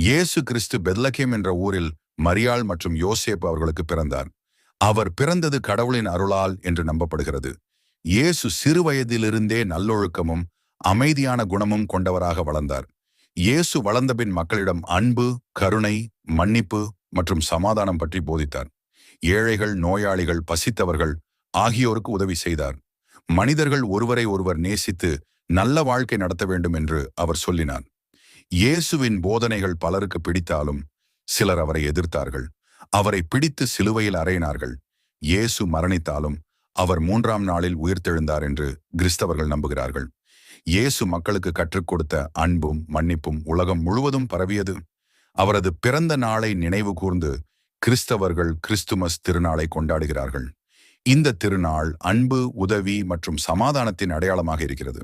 இயேசு கிறிஸ்து பெத்லகேம் என்ற ஊரில் மரியாள் மற்றும் யோசேப்பு அவர்களுக்கு பிறந்தார். அவர் பிறந்தது கடவுளின் அருளால் என்று நம்பப்படுகிறது. இயேசு சிறு வயதிலிருந்தே நல்லொழுக்கமும் அமைதியான குணமும் கொண்டவராக வளர்ந்தார். இயேசு வளர்ந்தபின் மக்களிடம் அன்பு, கருணை, மன்னிப்பு மற்றும் சமாதானம் பற்றி போதித்தார். ஏழைகள், நோயாளிகள், பசித்தவர்கள் ஆகியோருக்கு உதவி செய்தார். மனிதர்கள் ஒருவரை ஒருவர் நேசித்து நல்ல வாழ்க்கை நடத்த வேண்டும் என்று அவர் சொல்லினார். இயேசுவின் போதனைகள் பலருக்கு பிடித்தாலும் சிலர் அவரை எதிர்த்தார்கள். அவரை பிடித்து சிலுவையில் அறையினார்கள். இயேசு மரணித்தாலும் அவர் 3ஆம் நாளில் உயிர்த்தெழுந்தார் என்று கிறிஸ்தவர்கள் நம்புகிறார்கள். இயேசு மக்களுக்கு கற்றுக் கொடுத்த அன்பும் மன்னிப்பும் உலகம் முழுவதும் பரவியது. அவரது பிறந்த நாளை நினைவு கூர்ந்து கிறிஸ்தவர்கள் கிறிஸ்துமஸ் திருநாளை கொண்டாடுகிறார்கள். இந்த திருநாள் அன்பு, உதவி மற்றும் சமாதானத்தின் அடையாளமாக இருக்கிறது.